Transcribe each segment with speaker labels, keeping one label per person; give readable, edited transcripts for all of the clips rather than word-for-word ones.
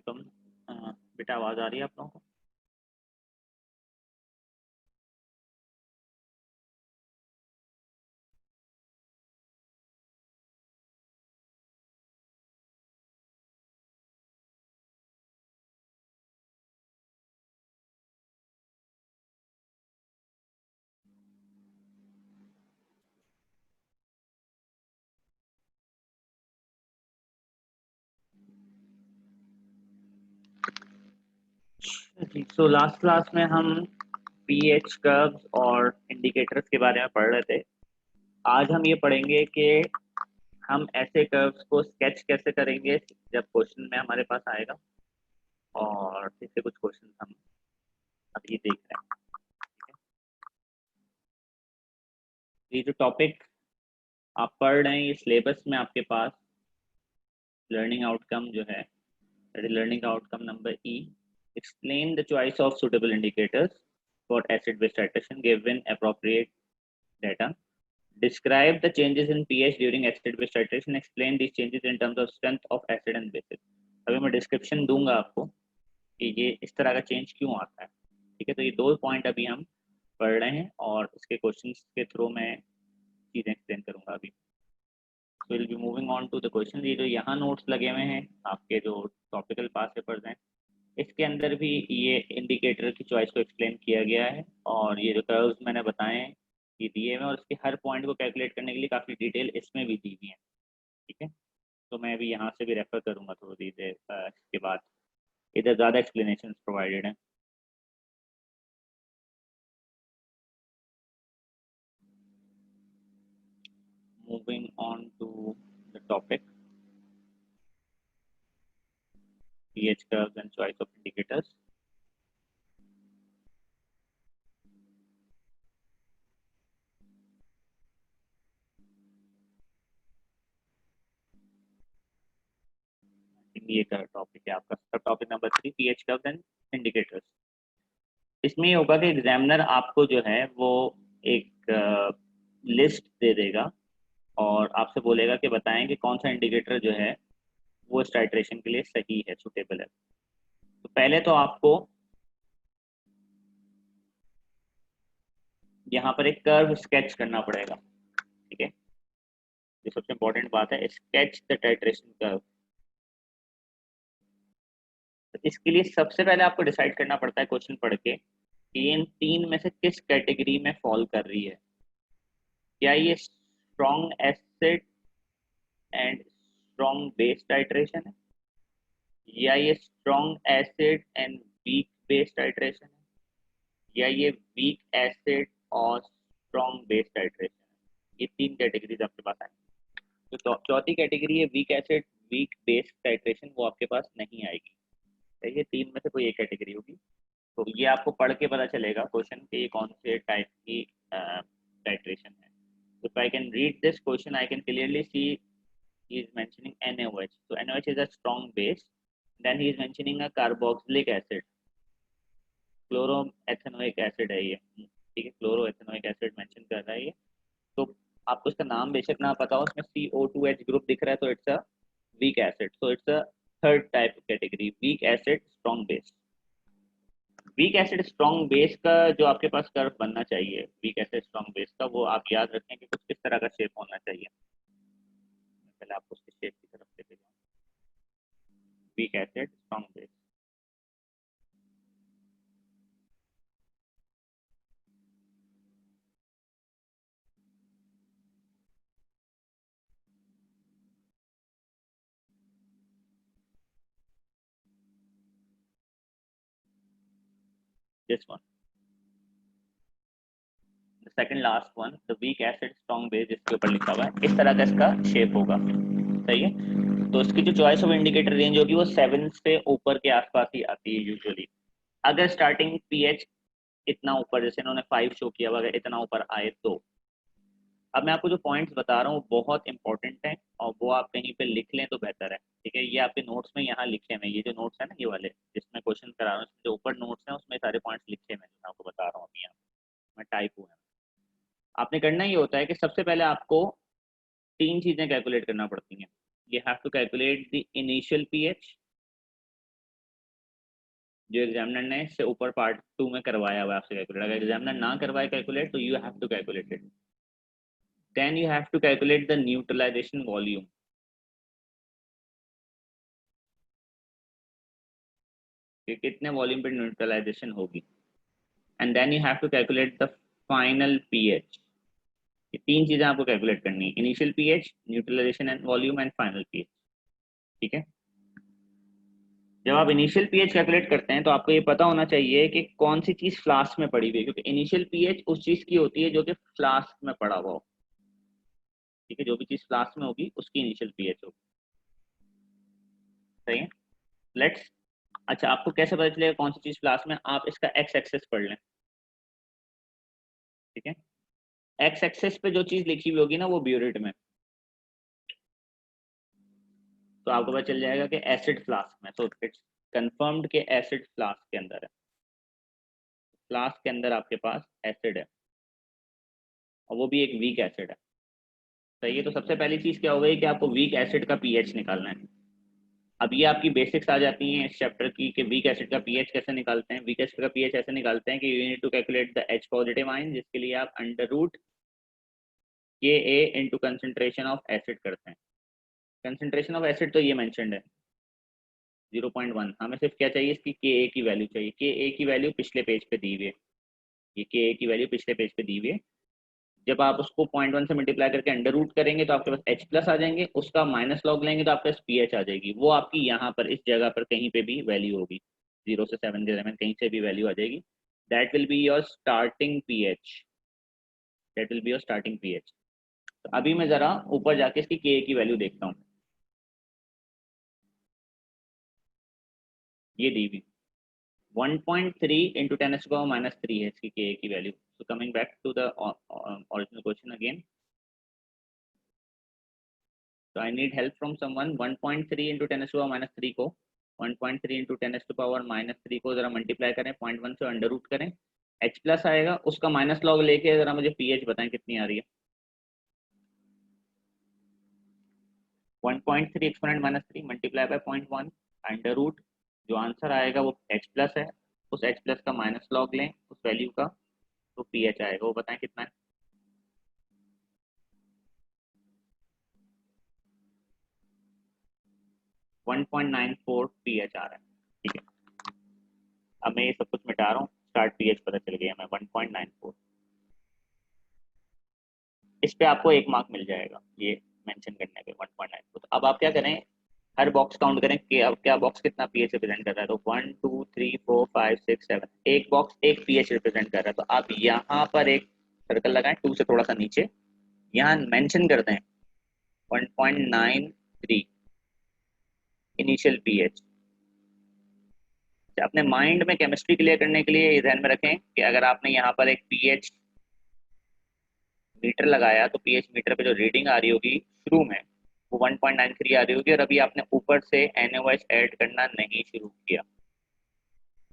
Speaker 1: तुम बेटा आवाज़ आ रही है आप लोगों को? जी, सो लास्ट क्लास में हम पीएच कर्व्स और इंडिकेटर्स के बारे में पढ़ रहे थे। आज हम ये पढ़ेंगे कि हम ऐसे कर्व्स को स्केच कैसे करेंगे जब क्वेश्चन में हमारे पास आएगा, और फिर से कुछ क्वेश्चन हम अभी देख रहे हैं। ठीक है, ये जो टॉपिक आप पढ़ रहे हैं ये सिलेबस में आपके पास लर्निंग आउटकम जो है, learning outcome number E, explain the choice of suitable indicators for acid base titration given appropriate data, describe the changes in pH during acid base titration, explain these changes in terms of strength of acid and bases। अभी मैं description दूंगा आपको कि ये इस तरह का change क्यों आता है। ठीक है, तो ये दो पॉइंट अभी हम पढ़ रहे हैं और इसके क्वेश्चंस के थ्रू मैं चीज़ें एक्सप्लेन करूंगा अभी। So will be moving on to the question. ये जो यहाँ नोट्स लगे हुए हैं आपके जो टॉपिकल पास पेपर्स हैं, इसके अंदर भी ये इंडिकेटर की चॉइस को एक्सप्लेन किया गया है, और ये जो कर्व्स मैंने बताए हैं ये दिए हुए हैं, और इसके हर पॉइंट को कैलकुलेट करने के लिए काफ़ी डिटेल इसमें भी दी हुई है। ठीक है, तो मैं अभी यहाँ से भी रेफर करूँगा थोड़ी देर इसके बाद। इधर ज़्यादा एक्सप्लेनेशन प्रोवाइडेड हैं। Moving on to the topic pH curves and choice of indicators। ये टॉपिक है आपका sub topic number 3, pH curves and indicators। इसमें ये होगा कि एग्जामिनर आपको जो है वो एक लिस्ट दे देगा और आपसे बोलेगा कि बताएं कि कौन सा इंडिकेटर जो है वो इस टाइट्रेशन के लिए सही है, सुटेबल है। तो पहले तो आपको यहाँ पर एक कर्व स्केच करना पड़ेगा। ठीक है, ये सबसे इंपॉर्टेंट बात है, स्केच द टाइट्रेशन कर्व। तो इसके लिए सबसे पहले आपको डिसाइड करना पड़ता है क्वेश्चन पढ़ के कि इन तीन में से किस कैटेगरी में फॉल कर रही है। क्या ये strong acid and strong base titration है, या ये strong acid and weak base titration है, या ये वीक एसिड और स्ट्रॉन्ग बेस टाइट्रेशन है। ये तीन कैटेगरीज आपके पास आएंगी। तो चौथी कैटेगरी है weak acid weak base titration, वो आपके पास नहीं आएगी। तो ये तीन में से कोई एक कैटेगरी होगी। तो ये आपको पढ़ के पता चलेगा क्वेश्चन के ये कौन से टाइप की टाइट्रेशन है। So if I can read this question, I can clearly see he is mentioning NaOH. So NaOH is a strong base. Then he is mentioning a carboxylic acid. Chloroethanoic acid है ये। ठीक है, क्लोरोएथेनोइक acid mention कर रहा है ये। तो आपको इसका नाम बेशक ना पता हो, उसमें CO2H ग्रुप दिख रहा है, तो it's a weak acid. So it's a third type category, weak acid strong base. Weak acid strong base का जो आपके पास कर्व बनना चाहिए वीक एसिड स्ट्रॉन्ग बेस का, वो आप याद रखें कि कुछ किस तरह का शेप होना चाहिए। पहले आपको उसके शेप की तरफ लेके जाऊँ। Weak acid strong base, this one, the second last one, the weak acid strong base, जिसके ऊपर लिखा हुआ है इस तरह का इसका शेप होगा। सही है, तो इसकी जो चॉइस ऑफ इंडिकेटर रेंज होगी वो 7 से ऊपर के आसपास ही आती है यूजुअली। अगर स्टार्टिंग पीएच इतना ऊपर, जैसे इन्होंने 5 शो किया हुआ, अगर इतना ऊपर आए तो। अब मैं आपको जो पॉइंट्स बता रहा हूँ वो बहुत इंपॉर्टेंट हैं, और वो आप कहीं पे लिख लें तो बेहतर है। ठीक है, ये आपके नोट्स में यहाँ लिखे हैं, ये जो नोट्स है ना ये वाले जिसमें क्वेश्चन करा रहा हूँ, जो ऊपर नोट्स हैं उसमें सारे पॉइंट्स लिखे हैं, मैं आपको बता रहा हूँ अभी यहाँ मैं टाइप हुआ है। आपने करना ये होता है कि सबसे पहले आपको तीन चीजें कैलकुलेट करना पड़ती हैं। You have to calculate the initial pH, जो एग्जामिनर ने इससे ऊपर पार्ट 2 में करवाया हुआ है आपसे कैलकुलेट। अगर एग्जामिनर ना करवाए कैलकुलेट तो you have to calculate it. Then you have to calculate the neutralisation volume, कि कितने वॉल्यूम पे न्यूट्रलाइजेशन होगी। And then you have to calculate the final pH. ये तीन चीजें आपको कैलकुलेट करनी है, initial pH, neutralisation and volume and final pH. ठीक है। जब आप इनिशियल पीएच कैलकुलेट करते हैं तो आपको ये पता होना चाहिए कि कौन सी चीज फ्लास्क में पड़ी हुई है, क्योंकि इनिशियल पीएच उस चीज की होती है जो कि फ्लास्क में पड़ा हुआ हो। ठीक है, जो भी चीज फ्लास्क में होगी उसकी इनिशियल पीएच होगी। सही है। लेट्स, अच्छा आपको कैसे पता चलेगा कौन सी चीज फ्लास्क में? आप इसका एक्स एक्सेस पढ़ लें। ठीक है, एक्स एक्सेस पे जो चीज लिखी हुई होगी ना वो ब्यूरिट में, तो आपको पता चल जाएगा कि एसिड फ्लास्क में। तो इट्स कंफर्म्ड के एसिड फ्लास्क के अंदर है। फ्लास्क के अंदर आपके पास एसिड है और वो भी एक वीक एसिड है। सही है। तो सबसे पहली चीज क्या हो गई कि आपको वीक एसिड का पीएच निकालना है। अब ये आपकी बेसिक्स आ जाती हैं इस चैप्टर की कि वीक एसिड का पीएच कैसे निकालते हैं। वीक एसिड का पीएच ऐसे निकालते हैं कि you need to calculate the H positive ion, जिसके लिए आप under root K a into concentration of acid करते हैं। कंसेंट्रेशन ऑफ एसिड तो ये मेंशन्ड है 0.1। हमें सिर्फ क्या चाहिए, इसकी के ए की वैल्यू चाहिए। के ए की वैल्यू पिछले पेज पे दी हुई है, ये के ए की वैल्यू पिछले पेज पे दी हुई है। जब आप उसको 0.1 से मल्टीप्लाई करके अंडर रूट करेंगे तो आपके पास H प्लस आ जाएंगे, उसका माइनस लॉग लेंगे तो आपके पास पीएच आ जाएगी। वो आपकी यहाँ पर इस जगह पर कहीं पे भी वैल्यू होगी, 0 से 7 के दरमियान कहीं से भी वैल्यू आ जाएगी। That will be your starting pH, that will be your starting pH. तो अभी मैं जरा ऊपर जाके इसकी के की वैल्यू देखता हूँ। ये दी हुई 1.3 इंटू 10⁻³ है इसकी के की value. So coming back to the original question again, so I need help from someone। 1.3 into 10⁻³ को 1.3 इंटू 10⁻³ को जरा मल्टीप्लाई करें, 0.1 से अंडर रूट करें, H प्लस आएगा, उसका माइनस लॉग लेके जरा मुझे पीएच बताएं कितनी आ रही है। 1.3 exponent -3 multiply by 0.1 under root, जो आंसर आएगा वो H प्लस है, उस H प्लस का माइनस लॉग लें उस वैल्यू का, तो पीएच आएगा। वो बताएं कितना है। 1.94 पीएच आ रहा है। ठीक है, अब मैं ये सब कुछ मिटा रहा हूँ, स्टार्ट पीएच पता चल गया मैं 1.94। इस पे आपको 1 मार्क मिल जाएगा ये मेंशन करने पे 1.94। तो अब आप क्या करें, हर बॉक्स काउंट करें कि अब क्या बॉक्स कितना पीएच रिप्रेजेंट कर रहा है। तो 1 2 3 4 5 6 7, एक बॉक्स एक पीएच रिप्रेजेंट कर रहा है। तो आप यहाँ पर एक सर्कल लगाएं 2 से थोड़ा सा नीचे, यहाँ मेंशन कर दें 1.93 इनिशियल पीएच। अपने माइंड में केमिस्ट्री क्लियर करने के लिए ध्यान में रखें कि अगर आपने यहाँ पर एक पीएच मीटर लगाया तो पीएच मीटर पे जो रीडिंग आ रही होगी शुरू में वो 1.93 आ रही होगी, और अभी आपने ऊपर से NaOH ऐड करना नहीं शुरू किया।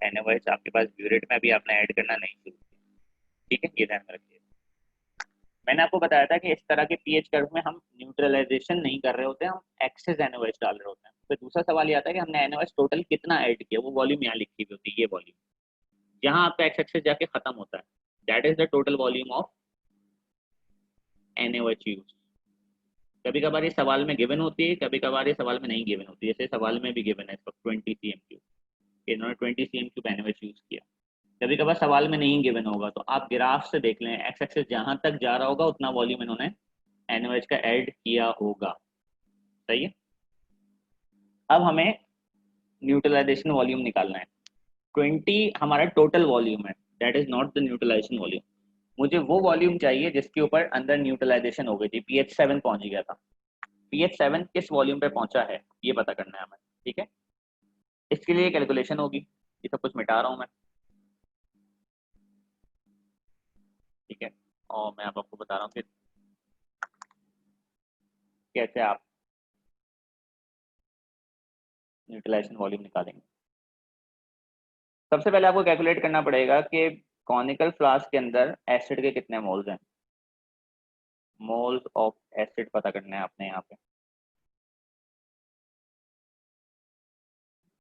Speaker 1: NaOH आपके पास ब्यूरेट में अभी आपने ऐड करना नहीं शुरू किया। ठीक है, ये ध्यान में रखिए। मैंने आपको बताया था कि इस तरह के पीएच कर्व में हम न्यूट्रलाइजेशन नहीं कर रहे होते, हम एक्सेस NaOH डाल रहे होते हैं। फिर दूसरा सवाल ये आता है कि हमने NaOH टोटल कितना ऐड किया, वो वॉल्यूम यहाँ लिखी हुई होती है, ये वॉल्यूम जहाँ आपका एक्स एक्सेस जाके खत्म होता है, that is the total volume of NaOH use. कभी कभार ये सवाल में गिवन होती है, कभी कभार ये सवाल में नहीं गिवन होती है। जैसे सवाल में भी गिवन है इस वक्त 20 cm3, इन्होंने 20 cm3 NaOH यूज किया। कभी कभार सवाल में नहीं गिवन होगा तो आप ग्राफ से देख लें, एक्स एक्सेस जहां तक जा रहा होगा उतना वॉल्यूम इन्होंने NaOH का ऐड किया होगा। सही है। अब हमें न्यूट्रलाइजेशन वॉल्यूम निकालना है। 20 हमारा टोटल वॉल्यूम है, that is not the neutralisation volume. मुझे वो वॉल्यूम चाहिए जिसके ऊपर अंदर न्यूट्रलाइजेशन हो गई थी, pH 7 पहुंच गया था। pH 7 किस वॉल्यूम पे पहुंचा है ये पता करना है हमें। ठीक है, इसके लिए कैलकुलेशन होगी, ये सब कुछ मिटा रहा हूँ मैं। ठीक है, और मैं अब आपको बता रहा हूँ कि कैसे आप न्यूट्रलाइजेशन वॉल्यूम निकालेंगे। सबसे पहले आपको कैलकुलेट करना पड़ेगा कि कॉनिकल फ्लास्क के अंदर एसिड के कितने मोल्स हैं। मोल्स ऑफ एसिड पता करना है आपने।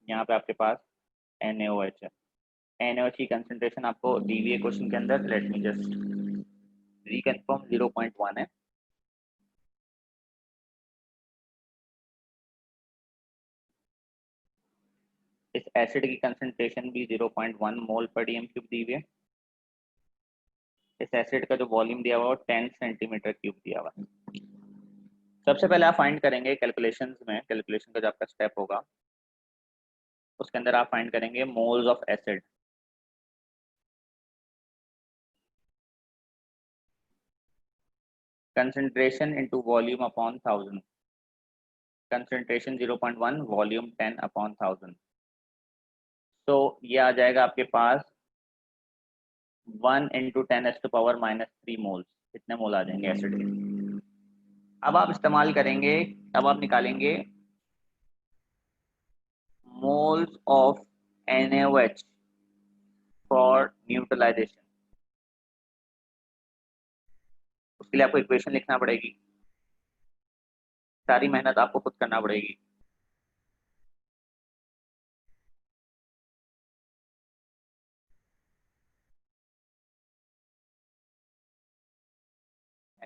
Speaker 1: यहाँ पे आपके पास NaOH है। NaOH की कंसंट्रेशन आपको दी हुई है क्वेश्चन के अंदर, लेट मी जस्ट रिकन्फर्म, 0.1 है। इस एसिड की कंसंट्रेशन भी 0.1 मोल पर डीएम क्यूब दी हुई है। इस एसिड का जो वॉल्यूम दिया हुआ है 10 सेंटीमीटर क्यूब दिया हुआ है। सबसे पहले आप फाइंड करेंगे कैलकुलेशंस में, कैलकुलेशन का जो आपका स्टेप होगा उसके अंदर आप फाइंड करेंगे moles of acid. Concentration into volume upon 1000, concentration 0.1, volume 10 upon 1000। तो ये आ जाएगा आपके पास 1 इंटू 10⁻³ मोल्स। कितने मोल आ जाएंगे एसिड के। अब आप इस्तेमाल करेंगे, अब आप निकालेंगे moles of NaOH for neutralisation. उसके लिए आपको इक्वेशन लिखना पड़ेगी, सारी मेहनत आपको खुद करना पड़ेगी।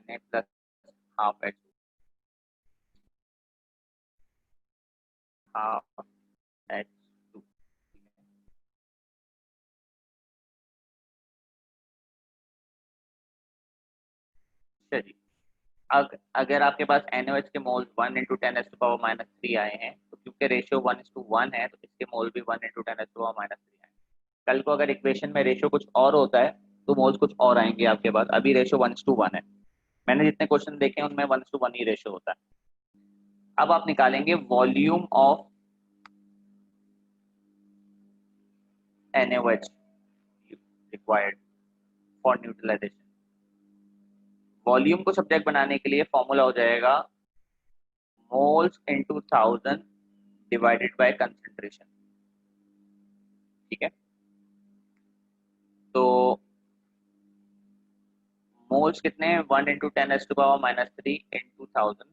Speaker 1: Na plus half H half H2। चलिए, अगर आपके पास NaOH के मोल्स 1 इंटू 10⁻³ आए हैं, तो क्योंकि रेशियो 1:1 है तो इसके मोल भी 1 इंटू 10⁻³ आए। कल को अगर इक्वेशन में रेशियो कुछ और होता है तो मोल्स कुछ और आएंगे आपके पास। अभी रेशियो 1:1 है, मैंने जितने क्वेश्चन देखे हैं उनमें 1:1 ही रेशियो होता है। अब आप निकालेंगे volume of NaOH required for neutralization. Volume को सब्जेक्ट बनाने के लिए फॉर्मूला हो जाएगा moles into 1000 divided by concentration. ठीक है, तो मोल्स कितने हैं, 1 into 10⁻³ into 1000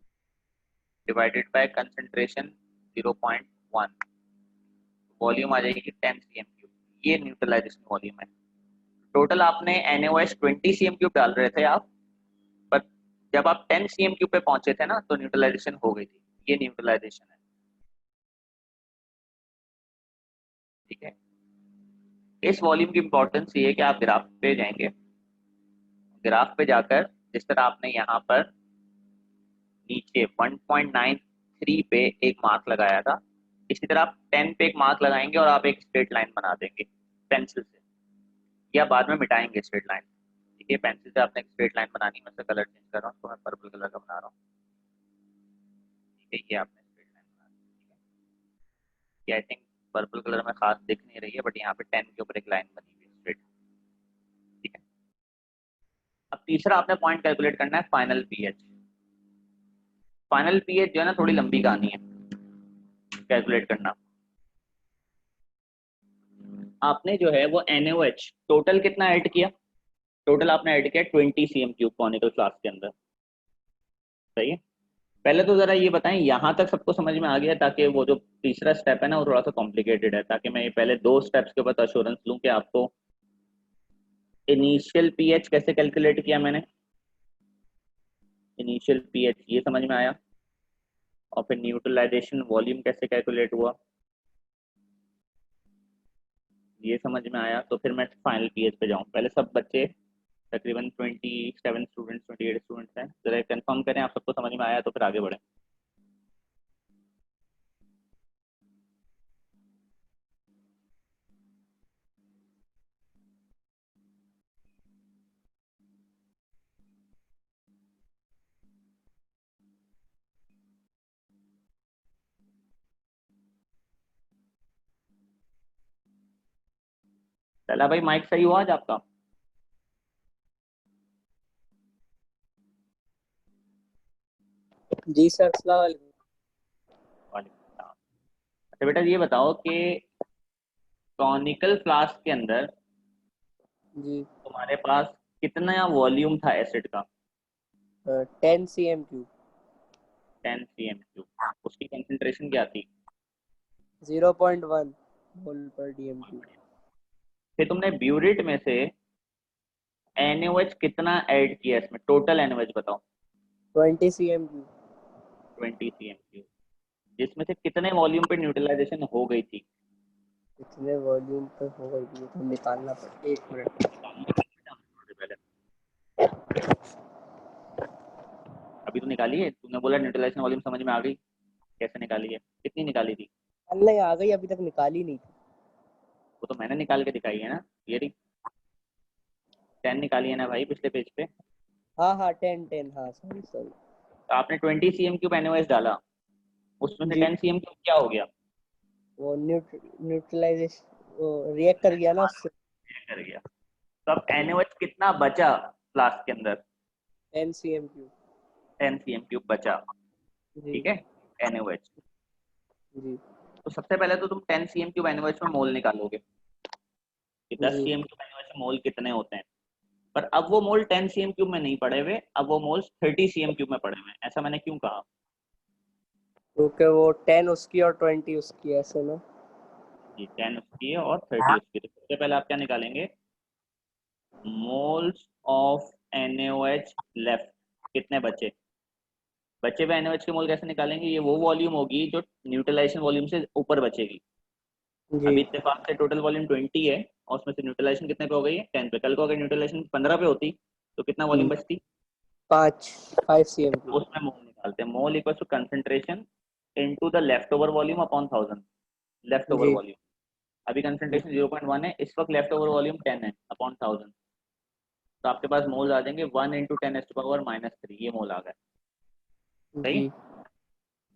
Speaker 1: divided by concentration 0.1। Volume आ जाएगी 10 cm³। ये न्यूट्रलाइजेशन वॉल्यूम है। टोटल आपने NaOH 20 cm³ डाल रहे थे आप, पर जब आप 10 cm³ पे पहुंचे थे ना तो न्यूट्रलाइजेशन हो गई थी। ये न्यूट्रलाइजेशन है। ठीक है, इस वॉल्यूम की इंपॉर्टेंस ये है कि आप ग्राफ पे जाएंगे, ग्राफ पे जाकर जिस तरह आपने यहाँ पर नीचे 1.93 पे एक मार्क लगाया था, इसी तरह आप 10 पे एक मार्क लगाएंगे और आप एक स्ट्रेट लाइन बना देंगे पेंसिल से, या बाद में मिटाएंगे स्ट्रेट लाइन। ठीक है, पेंसिल से आपने एक स्ट्रेट लाइन बनानी है। मैं कलर चेंज कर रहा हूँ, तो मैं पर्पल कलर का बना रहा हूँ। ठीक है, ये आपने स्ट्रेट लाइन बना दी। आई थिंक पर्पल कलर में खास दिख नहीं रही है, बट यहाँ पे 10 के ऊपर एक लाइन बनी हुई है स्ट्रेट। ठीक है, अब तीसरा आपने पॉइंट कैलकुलेट करना है फाइनल पीएच। फाइनल पीएच जो है ना थोड़ी लंबी कहानी है कैलकुलेट करना। आपने जो है वो NaOH टोटल कितना ऐड किया, टोटल आपने ऐड किया 20 cm³ कॉनिकल फ्लास्क के अंदर। सही है, पहले तो जरा ये बताएं यहाँ तक सबको समझ में आ गया, ताकि वो जो तीसरा स्टेप है ना वो थोड़ा सा कॉम्प्लिकेटेड है, ताकि मैं ये पहले दो स्टेप्स के ऊपर अश्योरेंस लूँ कि आपको इनिशियल पीएच कैसे कैलकुलेट किया मैंने, इनिशियल पीएच ये समझ में आया, और फिर न्यूट्रलाइजेशन वॉल्यूम कैसे कैलकुलेट हुआ ये समझ में आया। तो फिर मैं फाइनल पीएच पे जाऊँ। पहले सब बच्चे तकरीबन 27 स्टूडेंट्स 28 स्टूडेंट्स हैं, जरा कंफर्म करें आप सबको समझ में आया तो फिर आगे बढ़ें। चला भाई, माइक सही हुआ आज आपका?
Speaker 2: जी सर, अस्सलाम वालेकुम।
Speaker 1: वालेकुम सलाम। अच्छा बेटा ये बताओ कि कॉनिकल फ्लास्क के अंदर
Speaker 2: जी
Speaker 1: तुम्हारे पास कितना वॉल्यूम था एसिड का?
Speaker 2: 10 cm³।
Speaker 1: 10 cm³। उसकी कंसंट्रेशन क्या थी?
Speaker 2: 0.1। मोल पर डीएम क्यूब।
Speaker 1: फिर तुमने ब्यूरिट में से NaOH कितना ऐड किया इसमें, टोटल NaOH बताओ।
Speaker 2: 20 cm क्यूब।
Speaker 1: 20 cm3, जिसमें से कितने वॉल्यूम पे न्यूट्रलाइजेशन हो गई थी।
Speaker 2: इतने वॉल्यूम पर होगा ये तो निकालना पड़ेगा, एक मिनट।
Speaker 1: पहले अभी तो निकाली है, तुमने बोला न्यूट्रलाइजेशन वॉल्यूम समझ में आ गई, कैसे निकाली है, कितनी निकाली थी।
Speaker 2: निकालने आ गई, अभी तक निकाली नहीं थी।
Speaker 1: वो तो मैंने निकाल के दिखाई है ना, ये रही 10 निकाली है ना भाई पिछले पेज पे।
Speaker 2: हाँ हाँ 10 हाँ सॉरी सॉरी।
Speaker 1: तो आपने 20 cm3 NaOH डाला, उसमें से
Speaker 2: जी
Speaker 1: 10 cm3 क्या हो गया,
Speaker 2: वो न्यूट्रलाइजेशन रिएक्ट कर गया ना उससे।
Speaker 1: कर गया। तो अब NaOH कितना बचा फ्लास्क के अंदर,
Speaker 2: 10 cm क्यूब।
Speaker 1: 10 cm3 बचा,
Speaker 2: जी
Speaker 1: ठीक है NaOH।
Speaker 2: जी
Speaker 1: तो सबसे पहले तो तुम 10 cm3 NaOH में मोल निकालोगे कि 10
Speaker 2: जी।
Speaker 1: cm3 NaOH में मोल कितने होते हैं। पर अब वो मोल 10 cm3 में नहीं पड़े हुए, अब वो मोल्स 30 cm3 में पड़े हुए हैं। ऐसा मैंने क्यों कहा,
Speaker 2: क्योंकि वो 10 उसकी और 20 उसकी, ऐसे ना।
Speaker 1: ये 10 उसकी है और 30 उसकी। तो सबसे पहले आप क्या निकालेंगे, मोल्स ऑफ NaOH लेफ्ट, कितने बचे। बचे हुए NaOH के मोल कैसे निकालेंगे, ये वो वॉल्यूम होगी जो न्यूट्रलाइजेशन वॉल्यूम से ऊपर बचेगी।
Speaker 2: जी
Speaker 1: अभी इत्तेफाक से टोटल वॉल्यूम 20 है और उसमें से न्यूट्रलाइजेशन कितने पे हो गई है, 10 पे। कल को अगर न्यूट्रलाइजेशन 15 पे होती तो कितना वॉल्यूम बचती।
Speaker 2: 5 cm
Speaker 1: तो
Speaker 2: क्यूब।
Speaker 1: उसमें मोल निकालते हैं, mole equal to concentration into the left over volume upon 1000, left over
Speaker 2: जी
Speaker 1: वॉल्यूम। अभी
Speaker 2: जी
Speaker 1: कंसंट्रेशन 0.1 है, इस वक्त लेफ्ट ओवर वॉल्यूम 10 है अपॉन 1000। तो आपके पास मोल आ जाएंगे 1 इंटू 10⁻³ ये मोल आ गए, सही।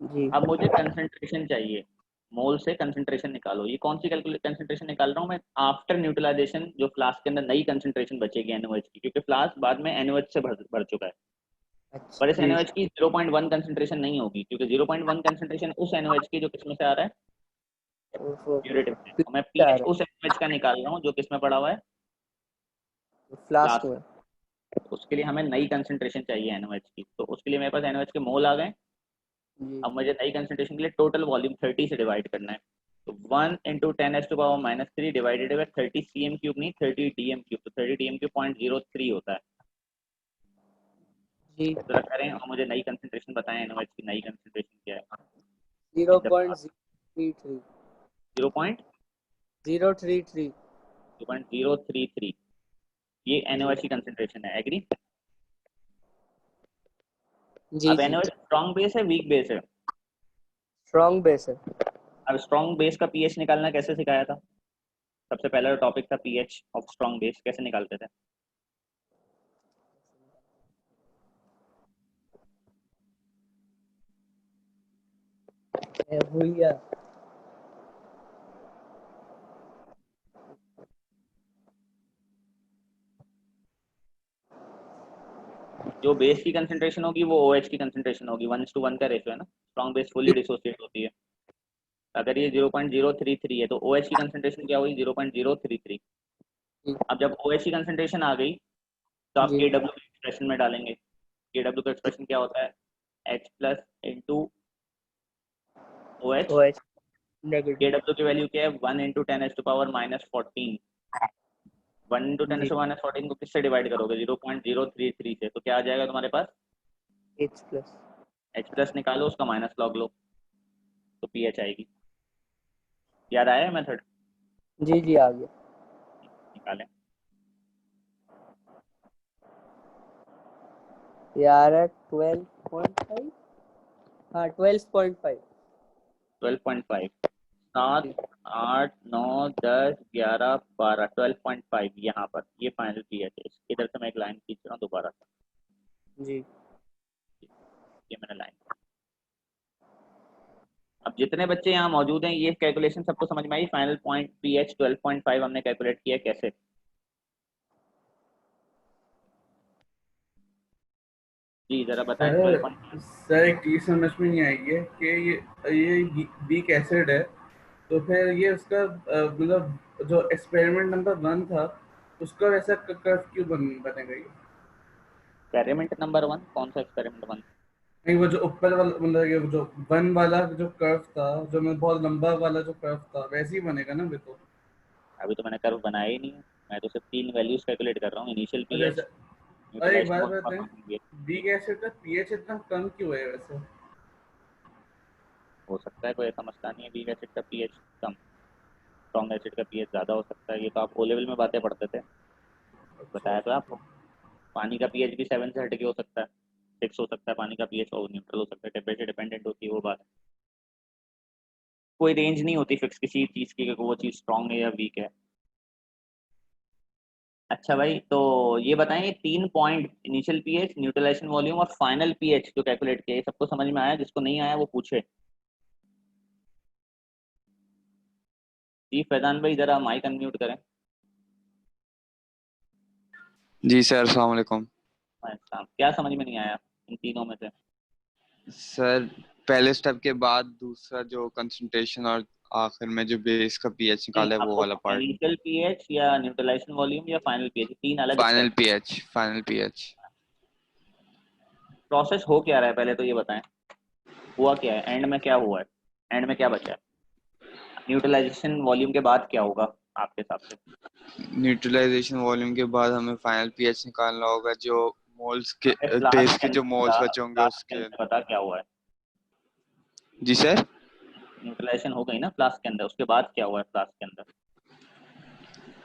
Speaker 2: जी जी।
Speaker 1: अब मुझे कंसंट्रेशन चाहिए, मोल से कंसंट्रेशन निकालो। ये कौन सी कंसंट्रेशन निकाल रहा हूँ मैं, आफ्टर न्यूट्रलाइजेशन जो फ्लास्क के अंदर नई कंसंट्रेशन बचेगी NaOH की, क्योंकि फ्लास्क बाद में NaOH से भर चुका है।
Speaker 2: अच्छा
Speaker 1: पर इस
Speaker 2: जी।
Speaker 1: NaOH की 0.1 कंसंट्रेशन नहीं होगी, क्योंकि 0.1 कंसंट्रेशन उस NaOH की जो किसमें से आ रहा है, प्यूरिटी में। और मैं
Speaker 2: आ
Speaker 1: पीएच
Speaker 2: रहा
Speaker 1: उस NaOH का निकाल रहा हूँ जो किसमें पड़ा हुआ है,
Speaker 2: है फ्लास्क
Speaker 1: फ्लास्क।
Speaker 2: में।
Speaker 1: उसके लिए हमें नई कंसंट्रेशन चाहिए NaOH की, तो उसके लिए मेरे पास NaOH के मोल आ गए।
Speaker 2: जी
Speaker 1: अब मुझे नई कंसंट्रेशन के लिए टोटल वॉल्यूम 30 से डिवाइड करना है। तो 1 इंटू 10⁻³ डिवाइडेड बाई 30 cm3 नहीं 30 dm3, तो 30 dm3 0.03 होता है।
Speaker 2: जी।
Speaker 1: जरा करें और मुझे नई कंसंट्रेशन बताएं, NaOH की नई कंसंट्रेशन क्या है
Speaker 2: zero
Speaker 1: in the
Speaker 2: point
Speaker 1: flask.
Speaker 2: Three three 033।
Speaker 1: 0.033 ये
Speaker 2: जी
Speaker 1: NaOH की कंसंट्रेशन है, एग्री।
Speaker 2: जी
Speaker 1: अब
Speaker 2: जी।
Speaker 1: NaOH स्ट्रॉन्ग बेस है वीक बेस है।
Speaker 2: स्ट्रॉन्ग बेस है।
Speaker 1: अब स्ट्रॉन्ग बेस का पीएच निकालना कैसे सिखाया था, सबसे पहला टॉपिक था पीएच ऑफ स्ट्रॉन्ग बेस, कैसे निकालते थे।
Speaker 2: भूलिया।
Speaker 1: जो बेस की कंसंट्रेशन होगी वो OH की कंसंट्रेशन होगी, 1:1 का रेशियो है ना, स्ट्रॉन्ग बेस फुली डिसोसिएट होती है। अगर ये 0.033 है तो OH की कंसंट्रेशन क्या हुई, 0.033।
Speaker 2: जी
Speaker 1: अब जब OH की कंसंट्रेशन आ गई तो आप
Speaker 2: जी
Speaker 1: KW के एक्सप्रेशन में डालेंगे। KW का एक्सप्रेशन क्या होता है, H plus into OH।
Speaker 2: OH negative.
Speaker 1: KW की वैल्यू क्या है, 1 इंटू 10⁻⁻14। 1 इंटू टेन
Speaker 2: जी
Speaker 1: से माइनस फोर्टीन को किससे डिवाइड करोगे, 0.033 से, तो क्या आ जाएगा तुम्हारे पास,
Speaker 2: H प्लस।
Speaker 1: H प्लस निकालो उसका माइनस लॉग लो तो पीएच आएगी। याद आया मेथड,
Speaker 2: जी जी आ गया।
Speaker 1: निकालें।
Speaker 2: यार 12.5। हाँ 12.5।
Speaker 1: 12.5, 7
Speaker 2: जी
Speaker 1: 8 9 10 11 12, 12.5 यहाँ पर ये फाइनल पीएच है। इधर से मैं एक लाइन खींच रहा हूँ दोबारा से,
Speaker 2: जी
Speaker 1: ये मैंने लाइन। अब जितने बच्चे यहाँ मौजूद हैं ये कैलकुलेशन सबको समझ में आई, फाइनल पॉइंट पीएच 12.5 हमने कैलकुलेट किया कैसे। जी जरा बताएं
Speaker 3: सर
Speaker 1: 12.5।
Speaker 3: सर एक चीज समझ में नहीं आई है कि ये वीक एसिड है, तो फिर ये उसका मतलब जो एक्सपेरिमेंट नंबर 1 था उसका वैसा कर्व क्यों बनेगा ये?
Speaker 1: एक्सपेरिमेंट नंबर 1 कौन सा एक्सपेरिमेंट 1,
Speaker 3: नहीं, वो जो ऊपर वाला मतलब ये जो वन वाला जो कर्व था, जो मैं बहुत लंबा वाला जो कर्व था, वैसे ही बनेगा ना बिल्कुल।
Speaker 1: अभी तो मैंने कर्व बनाया ही नहीं है, मैं तो सिर्फ तीन वैल्यूज कैलकुलेट कर रहा हूँ, इनिशियल
Speaker 3: अच्छा
Speaker 1: पीएच,
Speaker 3: अच्छा। और एक
Speaker 1: न्यूट्रलाइजेशन
Speaker 3: बात
Speaker 1: वॉल्यूम और
Speaker 3: बताएं,
Speaker 1: फाइनल पीएच।
Speaker 3: वीक एसिड का पीएच इतना कम क्यों है वैसे?
Speaker 1: हो सकता है कोई ऐसा मसला नहीं है वीक एसिड का पीएच कम, स्ट्रॉन्ग एसिड का पीएच ज़्यादा हो सकता है, ये तो आप ओ लेवल में बातें पढ़ते थे,
Speaker 3: अच्छा
Speaker 1: बताया तो
Speaker 3: अच्छा
Speaker 1: आपको। पानी का पीएच भी 7 से हट के हो सकता है, 6 हो सकता है पानी का पीएच, और न्यूट्रल हो सकता है, टेम्परेचर डिपेंडेंट होती है वो बात। कोई रेंज नहीं होती फिक्स किसी चीज़ की कि वो चीज़ स्ट्रॉन्ग है या वीक है। अच्छा भाई, तो ये बताएं, ये 3 point initial pH, neutralisation volume और फाइनल पीएच जो कैलकुलेट किया, ये सबको समझ में आया? जिसको नहीं आया वो पूछे। जी फैजान भाई जरा माइक अनम्यूट करें।
Speaker 4: जी सर, अस्सलाम वालेकुम।
Speaker 1: अच्छा, क्या समझ में नहीं आया इन तीनों में से?
Speaker 4: सर, पहले स्टेप के बाद दूसरा जो कंसंट्रेशन और आखिर में जो बेस का पीएच
Speaker 1: नहीं,
Speaker 4: निकाला है वो
Speaker 1: आपको
Speaker 4: वाला पार्ट।
Speaker 1: इनिशियल पीएच या न्यूट्रलाइजेशन वॉल्यूम या फाइनल पीएच, तीन अलग स्टेप।
Speaker 4: Final pH.
Speaker 1: प्रोसेस हो क्या रहा है पहले तो ये बताएं, हुआ क्या है, एंड में क्या हुआ है, एंड में क्या बचा है? न्यूट्रलाइजेशन वॉल्यूम के बाद क्या होगा आपके हिसाब से?
Speaker 4: न्यूट्रलाइजेशन वॉल्यूम के बाद हमें फाइनल पीएच निकालना होगा, जो मोल्स के
Speaker 1: अबे फ्लास्क
Speaker 4: बेस
Speaker 1: के
Speaker 4: के जो
Speaker 1: अंदर
Speaker 4: मोल्स
Speaker 1: बता,
Speaker 4: बचे होंगे
Speaker 1: फ्लास्क के
Speaker 4: उसके।
Speaker 1: अंदर बता क्या हुआ है।
Speaker 4: जी सर।
Speaker 1: न्यूट्रलाइजेशन हो गई ना फ्लास्क के अंदर, उसके बाद क्या हुआ है फ्लास्क के अंदर?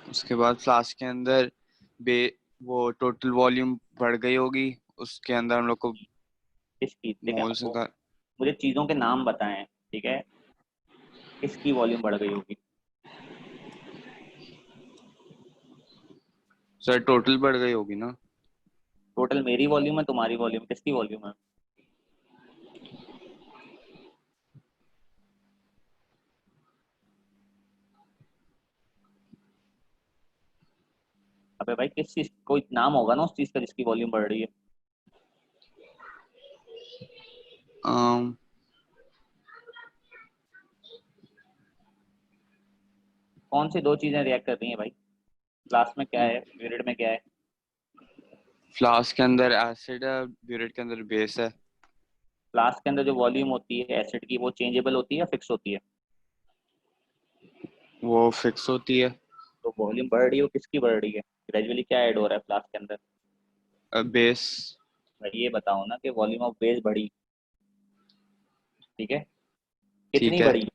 Speaker 4: उसके बाद फ्लास्क के अंदर बे वो टोटल वॉल्यूम बढ़ गई होगी, उसके अंदर हम लोग को
Speaker 1: किस चीज, देखें
Speaker 4: मोल्स
Speaker 1: वो
Speaker 4: निकाल।
Speaker 1: मुझे चीजों के नाम बताएं, ठीक है, किसकी वॉल्यूम बढ़ गई होगी?
Speaker 4: सर टोटल बढ़ गई होगी ना।
Speaker 1: टोटल मेरी वॉल्यूम है, तुम्हारी वॉल्यूम, किसकी वॉल्यूम है? अबे भाई किस चीज, कोई नाम होगा ना उस चीज का जिसकी वॉल्यूम बढ़ रही है।
Speaker 4: अम,
Speaker 1: कौन सी दो चीजें रिएक्ट कर रही हैं भाई? क्लास में क्या है, पीरियड में क्या है?
Speaker 4: फ्लास्क के अंदर एसिड है, ब्यूरेट के अंदर बेस है।
Speaker 1: क्लास के अंदर जो वॉल्यूम होती है एसिड की, वो चेंजेबल होती है या फिक्स होती है?
Speaker 4: वो फिक्स होती है।
Speaker 1: तो वॉल्यूम बढ़ रही है वो किसकी बढ़ रही है? ग्रेजुअली क्या ऐड हो रहा है क्लास के अंदर?
Speaker 4: बेस।
Speaker 1: भाई ये बताओ ना कि वॉल्यूम ऑफ बेस बढ़ी, ठीक है, कितनी
Speaker 4: ठीक है।
Speaker 1: बढ़ी?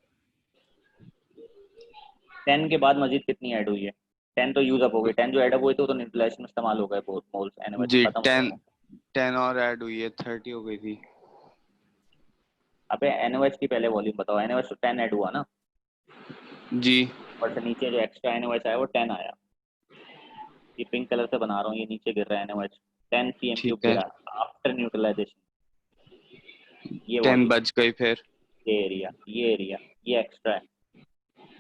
Speaker 1: 10 के बाद मजीद कितनी ऐड हुई है? 10 तो यूज अप हो गई, 10 जो ऐड अप हुई थी वो तो न्यूट्रलाइजेशन में इस्तेमाल हो गए, बहुत मोल्स एनओएच
Speaker 4: जी,
Speaker 1: खत्म हो गए
Speaker 4: 10
Speaker 1: वो।
Speaker 4: 10 और ऐड हुई है, 30 हो गई थी।
Speaker 1: अबे एनओएच की पहले वॉल्यूम बताओ, एनओएच तो 10 ऐड हुआ ना,
Speaker 4: जी।
Speaker 1: और से नीचे जो एक्स्ट्रा एनओएच आया वो 10 आया। ये पिंक कलर से बना रहा हूँ, ये नीचे गिर रहा है एनओएच, 10 सीएम क्यूब
Speaker 4: ठीक है।
Speaker 1: गिरा आफ्टर न्यूट्रलाइजेशन। ये
Speaker 4: 10
Speaker 1: वॉल्यूम,
Speaker 4: बच गई फिर।
Speaker 1: ये एरिया ये एक्स्ट्रा है,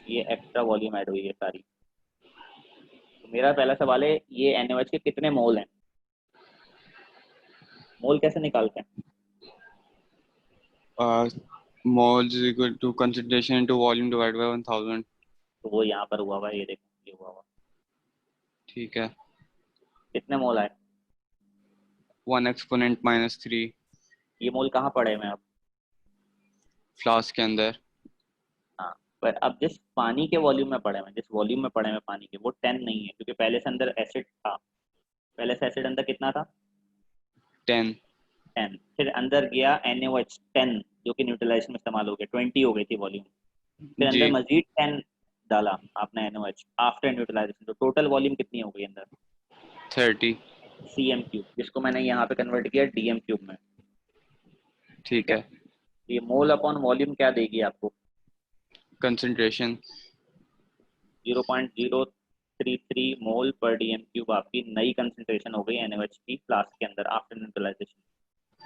Speaker 1: ये एक्स्ट्रा वॉल्यूम ऐड हुई है सारी। तो मेरा पहला सवाल है, ये एनओएच के कितने मोल हैं? मोल कैसे निकालते हैं?
Speaker 4: Moles is equal to concentration into volume divide by 1000।
Speaker 1: तो वो यहाँ पर हुआ हुआ है, ये देखो ये हुआ हुआ।
Speaker 4: ठीक है।
Speaker 1: कितने मोल आए?
Speaker 4: 1 एक्सपोनेंट -3।
Speaker 1: ये मोल कहाँ पड़े हैं अब?
Speaker 4: फ्लास्क के अंदर।
Speaker 1: हाँ, पर अब जिस पानी के वॉल्यूम में पड़े हैं, जिस वॉल्यूम में पड़े हैं पानी के, वो 10 नहीं है, क्योंकि पहले से अंदर एसिड था। पहले से एसिड अंदर कितना था?
Speaker 4: 10।
Speaker 1: 10, फिर अंदर गया NaOH 10, जो कि न्यूट्रलाइजेशन में इस्तेमाल हो गया, 20 हो गई थी वॉल्यूम। फिर
Speaker 4: जी।
Speaker 1: अंदर मजीद 10 डाला आपने NaOH आफ्टर न्यूट्रलाइजेशन, तो टोटल वॉल्यूम कितनी हो गई अंदर?
Speaker 4: 30।
Speaker 1: CM क्यूब, जिसको मैंने यहाँ पे कन्वर्ट किया DM क्यूब में। ठीक
Speaker 4: ठीक
Speaker 1: है,
Speaker 4: है।
Speaker 1: तो ये मोल अपॉन वॉल्यूम क्या देगी आपको?
Speaker 4: कंसंट्रेशन।
Speaker 1: 0.033 मोल पर DM क्यूब आपकी नई कंसंट्रेशन हो गई NaOH की फ्लास्क के अंदर आफ्टर न्यूट्रलाइजेशन।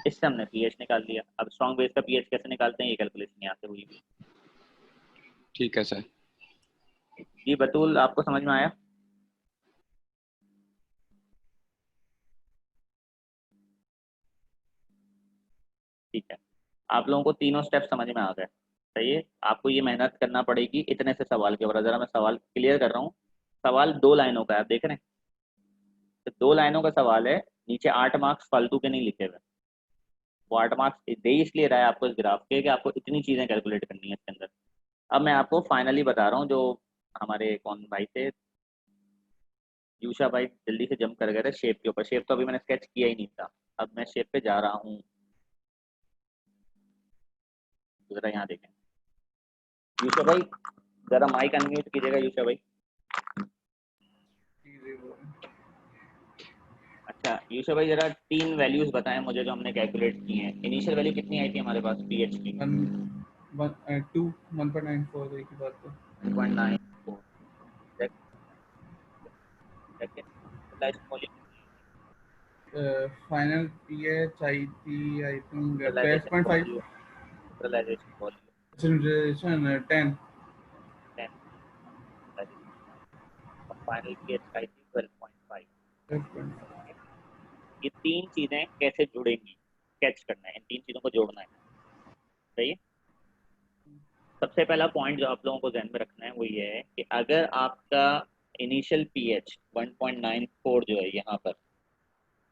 Speaker 1: इससे हमने पीएच निकाल लिया। अब स्ट्रॉन्ग बेस का पीएच कैसे निकालते हैं, ये कैलकुलेशन यहाँ से हुई।
Speaker 4: ठीक है सर।
Speaker 1: जी बतूल, आपको समझ में आया? ठीक है, आप लोगों को तीनों स्टेप समझ में आ गए, सही है। आपको ये मेहनत करना पड़ेगी इतने से सवाल के ऊपर। ज़रा मैं सवाल क्लियर कर रहा हूँ। सवाल 2 लाइनों का है, आप देख रहे हैं, तो 2 लाइनों का सवाल है, नीचे 8 मार्क्स फालतू के नहीं लिखे हुए। वाटर मार्क्स दे इसलिए रहा है आपको इस ग्राफ के कि आपको इतनी चीज़ें कैलकुलेट करनी है इसके अंदर। अब मैं आपको फाइनली बता रहा हूँ, जो हमारे कौन भाई थे, यूशा भाई जल्दी से जंप कर गए थे शेप के ऊपर। शेप तो अभी मैंने स्केच किया ही नहीं था, अब मैं शेप पे जा रहा हूँ। जरा यहाँ देखें, यूशा भाई जरा माइक अनम्यूट कीजिएगा यूशा भाई। अच्छा यूशा भाई जरा 3 वैल्यूज बताएं मुझे जो हमने कैलकुलेट की हैं। इनिशियल वैल्यू कितनी आई थी हमारे पास पीएच की?
Speaker 3: 1.94 की बात है।
Speaker 1: 1.94। Second utilization volume
Speaker 3: final pH आई थी I think
Speaker 1: utilization
Speaker 3: 12.5।
Speaker 1: Volume utilization volume
Speaker 3: generation 10।
Speaker 1: 10 और फाइनल पीएच आई थी 12.5।
Speaker 3: 12.5।
Speaker 1: ये 3 चीजें कैसे जुड़ेंगी स्केच करना है, इन 3 चीजों को जोड़ना है। सही है। सबसे पहला पॉइंट जो आप लोगों को ध्यान में रखना है वो ये है कि अगर आपका इनिशियल पीएच 1.94 जो है यहाँ पर,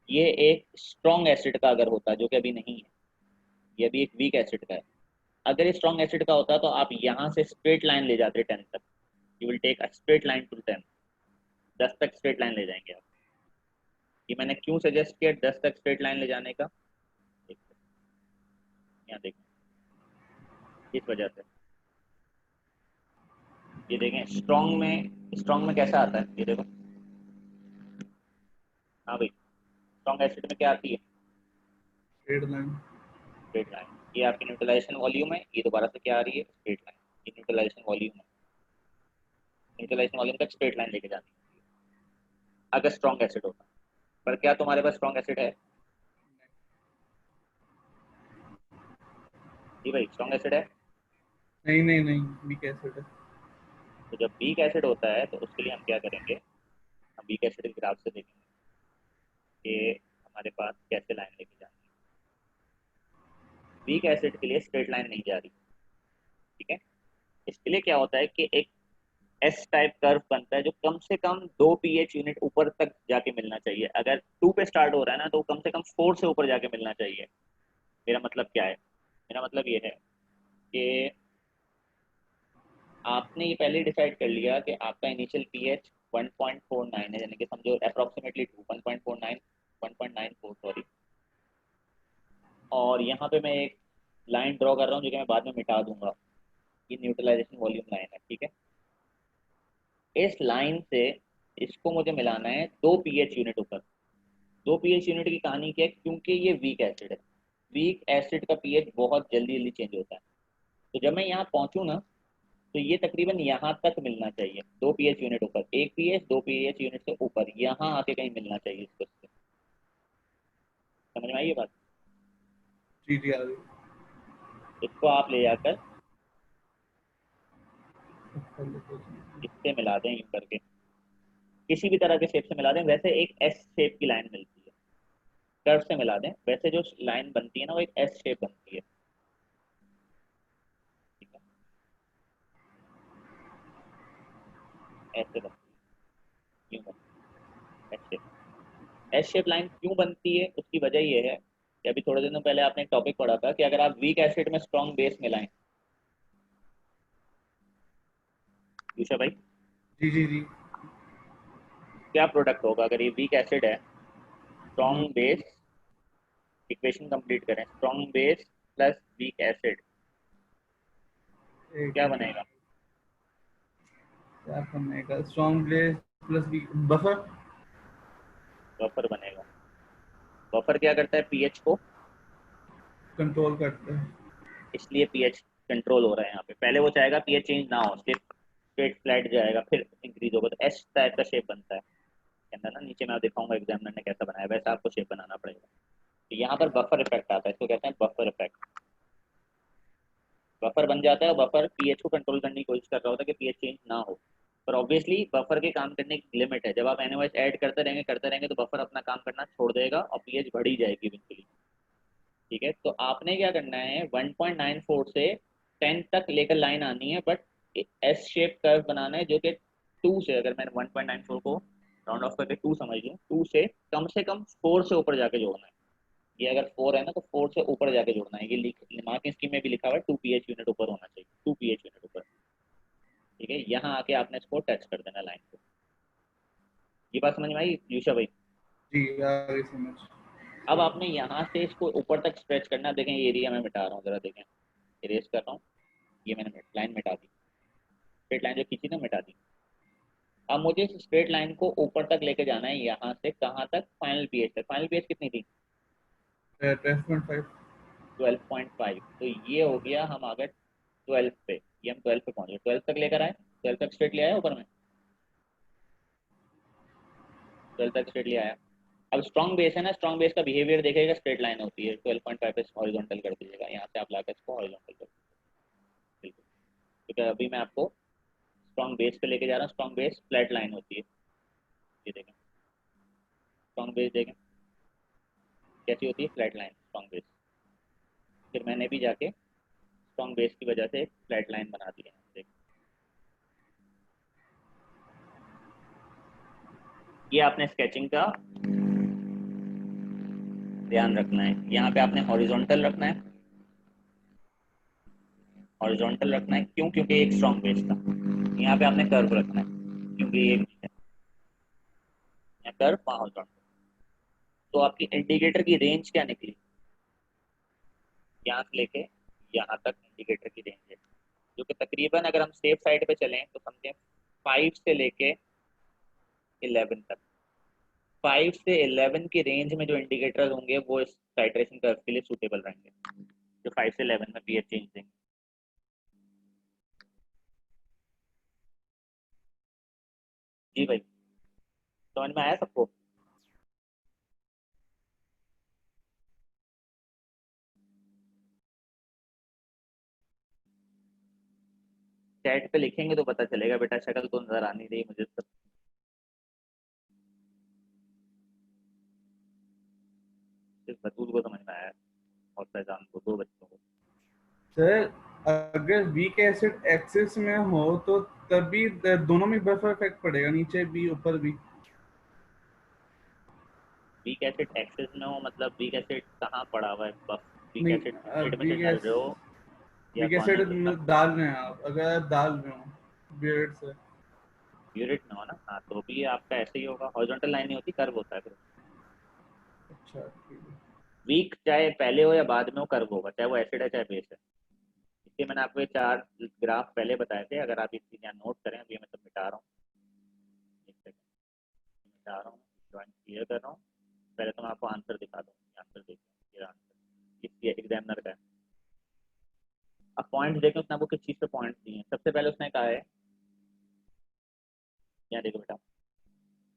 Speaker 1: ये एक स्ट्रॉन्ग एसिड का अगर होता, जो कि अभी नहीं है, ये अभी एक वीक एसिड का है। अगर ये स्ट्रॉन्ग एसिड का होता तो आप यहाँ से स्ट्रेट लाइन ले जाते 10 तक। You will take a straight line to 10, 10 तक स्ट्रेट लाइन ले जाएंगे आप। ये मैंने क्यों सजेस्ट किया 10 तक स्ट्रेट लाइन ले जाने का, यहाँ देखें, इस वजह से। ये देखें स्ट्रॉन्ग में कैसा आता है, ये देखो। हाँ भाई, स्ट्रॉन्ग एसिड में क्या आती है?
Speaker 3: Straight line.
Speaker 1: Straight line. ये आपकी न्यूट्रलाइजेशन वॉल्यूम है, ये दोबारा से क्या आ रही है? Straight line. ये न्यूट्रलाइजेशन वॉल्यूम है, न्यूट्रलाइजेशन वॉल्यूम तक स्ट्रेट लाइन लेके जानी है अगर स्ट्रॉन्ग एसिड होता। पर क्या तुम्हारे पास स्ट्रॉन्ग एसिड है? जी भाई, स्ट्रॉन्ग एसिड है।
Speaker 3: नहीं नहीं नहीं, वीक एसिड है।
Speaker 1: तो जब वीक एसिड होता है तो उसके लिए हम क्या करेंगे, हम वीक एसिड के ग्राफ से देखेंगे कि हमारे पास कैसे लाइन लेके जानी है। वीक एसिड के लिए स्ट्रेट लाइन नहीं जा रही, ठीक है। इसके लिए क्या होता है कि एक एस टाइप कर्व बनता है जो कम से कम 2 पीएच यूनिट ऊपर तक जाके मिलना चाहिए। अगर 2 पे स्टार्ट हो रहा है ना, तो कम से कम 4 से ऊपर जाके मिलना चाहिए। मेरा मतलब क्या है? मेरा मतलब ये है कि आपने ये पहले डिसाइड कर लिया कि आपका इनिशियल पीएच 1.49 है, यानी कि समझो अप्रोक्सीमेटली 1.49 1.94 सॉरी। और यहाँ पे मैं एक लाइन ड्रॉ कर रहा हूँ जो कि मैं बाद में मिटा दूंगा। ये न्यूट्रलाइजेशन वॉल्यूम लाइन है, ठीक है। इस लाइन से इसको मुझे मिलाना है 2 पीएच यूनिट ऊपर। 2 पीएच यूनिट की कहानी क्या है? क्योंकि ये वीक एसिड है, वीक एसिड का पीएच बहुत जल्दी जल्दी चेंज होता है। तो जब मैं यहाँ पहुंचूँ ना, तो ये तकरीबन यहाँ तक मिलना चाहिए, 2 पीएच यूनिट ऊपर, 1 पीएच 2 पीएच यूनिट से ऊपर यहाँ आके कहीं मिलना चाहिए इसको। समझ में आई ये बात?
Speaker 3: जी जी, आ गई।
Speaker 1: इसको आप ले जाकर इससे मिला दें, यूं करके किसी भी तरह के शेप से मिला दें। वैसे एक एस शेप की लाइन मिलती है, कर्व से मिला दें। वैसे जो लाइन बनती है ना, वो एक एस शेप बनती है, ठीक है। ऐसे बनती है, यूं बनती है S shape. S shape line क्यों बनती है, उसकी वजह ये है कि अभी थोड़े दिनों पहले आपने एक टॉपिक पढ़ा था कि अगर आप वीक एसिड में स्ट्रॉन्ग बेस मिलाएं, यूशा भाई,
Speaker 3: जी जी जी।
Speaker 1: क्या प्रोडक्ट होगा अगर ये वीक एसिड है,
Speaker 3: हम्म,
Speaker 1: स्ट्रॉन्ग बेस। इक्वेशन कंप्लीट करें, strong base plus weak acid,
Speaker 3: एक
Speaker 1: क्या
Speaker 3: मिनट।
Speaker 1: बनेगा?
Speaker 3: क्या करने का? Strong base plus buffer.
Speaker 1: Buffer बनेगा। बफर क्या करता है? पीएच को,
Speaker 3: कंट्रोल करते हैं।
Speaker 1: इसलिए पीएच कंट्रोल हो रहा है यहाँ पे। पहले वो चाहेगा पीएच चेंज ना हो, सिर्फ स्ट्रेट फ्लैट जाएगा, फिर इंक्रीज होगा, तो एस टाइप का शेप बनता है के अंदर ना। नीचे मैं दिखाऊंगा एग्जामिनर ने कैसा बनाया, वैसा आपको शेप बनाना पड़ेगा। तो यहाँ पर बफर इफेक्ट आता है, इसको कहते हैं बफर इफेक्ट। बफर बन जाता है, बफर पीएच को कंट्रोल करने की कोशिश कर रहा होता है कि पीएच चेंज ना हो। पर ऑब्वियसली बफर के काम करने की लिमिट है। जब आप NaOH ऐड करते रहेंगे तो बफर अपना काम करना छोड़ देगा और पीएच बढ़ ही जाएगी इवेंचुअली, ठीक है। तो आपने क्या करना है, 1.94 से 10 तक लेकर लाइन आनी है, बट एस शेप कर्व बनाना है जो कि 2 से, अगर मैंने 1.94 को राउंड ऑफ करके 2 समझ लूँ, 2 से कम 4 से ऊपर जाके जोड़ना है। ये अगर 4 है ना तो 4 से ऊपर जाके जुड़ना है। ये मार्किंग स्कीम में भी लिखा हुआ है 2 pH यूनिट ऊपर होना चाहिए, 2 pH यूनिट ऊपर। ठीक है, यहाँ आके आपने इसको टच कर देना लाइन को। ये बात समझ में आई यूशा भाई?
Speaker 3: जी आ गई समझ।
Speaker 1: अब आपने यहाँ से इसको ऊपर तक स्ट्रेच करना। देखें ये एरिया मैं मिटा रहा हूँ, जरा देखें, इरेज कर रहा हूँ। ये मैंने लाइन मिटा दी, स्ट्रेट लाइन जो खींची ना मिटा दी। अब मुझे इस स्ट्रेट लाइन को ऊपर तक लेके जाना है, यहाँ से कहाँ तक? फाइनल पीएच तक। फाइनल पीएच कितनी थी?
Speaker 3: 12.5।
Speaker 1: 12.5। तो ये हो गया, हम आ गए 12 पे। ये हम 12 पे पहुंच गए, 12 तक लेकर आए, 12 तक स्ट्रेट ले आया ऊपर में, 12 तक स्ट्रेट ले आया। अब स्ट्रॉन्ग बेस है ना, स्ट्रॉन्ग बेस का बिहेवियर देखेगा, स्ट्रेट लाइन होती है। 12.5 पे हॉरिजॉन्टल कर दीजिएगा, यहाँ से आप लाकर इसको हॉरिजॉन्टल कर दीजिएगा। बिल्कुल ठीक है। अभी मैं आपको स्ट्रॉन्ग बेस पे लेके जा रहा हूँ। स्ट्रॉन्ग बेस फ्लैट लाइन होती है, ये देखें। स्ट्रॉन्ग बेस देखें कैसी होती है, फ्लैट लाइन स्ट्रॉन्ग बेस। फिर मैंने भी जाके स्ट्रॉन्ग बेस की वजह से एक फ्लैट लाइन बना दी है, देखें। ये आपने स्केचिंग का ध्यान रखना है। यहाँ पे आपने हॉरिजॉन्टल रखना है, हॉरिजॉन्टल रखना है। क्यों? क्योंकि एक स्ट्रॉन्ग बेस था। यहाँ पे आपने कर्व रखना है, क्योंकि ये यहाँ कर्व, वहाँ हॉरिजॉन्टल। तो आपकी इंडिकेटर की रेंज क्या निकली? यहाँ से लेके यहाँ तक इंडिकेटर की रेंज है, जो कि तकरीबन अगर हम सेफ साइड पे चलें तो समझें 5 से लेके 11 तक। 5 से 11 की रेंज में जो इंडिकेटर होंगे वो इस टाइट्रेशन कर्व के लिए सूटेबल रहेंगे, जो 5 से 11 में पीएच चेंज देंगे। जी भाई, समझ में आया सबको? चैट पे लिखेंगे तो पता चलेगा बेटा, शक्ल तो नजर आ नहीं रही मुझे सब। सिर्फ बतूल को समझ में आया और फैजान को, 2 बच्चों को।
Speaker 3: सर अगर वीक एसिड एक्सिस में हो तो तभी दोनों में बफर इफेक्ट पड़ेगा, नीचे भी ऊपर भी।
Speaker 1: वीक एसिड एक्सेस में हो मतलब वीक एसिड कहाँ पड़ा हुआ है? बफ वीक एसिड
Speaker 3: नहीं
Speaker 1: पेट में
Speaker 3: वीक
Speaker 1: चढ़ा
Speaker 3: एस
Speaker 1: रहे हो या
Speaker 3: वीक
Speaker 1: कॉर्नर
Speaker 3: एसिड
Speaker 1: पे लगा?
Speaker 3: डाल रहे हैं आप, अगर आप डाल रहे हो बियर्ड से।
Speaker 1: यूरिट में हो ना, हाँ तो भी आपका ऐसे ही होगा। हॉरिजॉन्टल लाइन नहीं होती, कर्व होता है फिर।
Speaker 3: अच्छा ठीक है।
Speaker 1: वीक चाहे पहले हो या बाद में हो, कर्व होगा, चाहे वो एसिड है चाहे बेस है। इसलिए मैंने आपको ये 4 ग्राफ पहले बताए थे। अगर आप ये चीज़ यहाँ नोट करें, अभी मैं सब मिटा रहा हूँ, एक सेकंड मिटा रहा हूँ, ड्राइंग क्लियर कर रहा हूँ। पहले तो मैं आपको आंसर दिखा दूँ। आंसर देखिए, ये आंसर इसलिए एग्जामिनर का है। अब पॉइंट देखें उसने आपको किस चीज़ पे पॉइंट दिए हैं। सबसे पहले उसने कहा है, यहाँ देखो बेटा,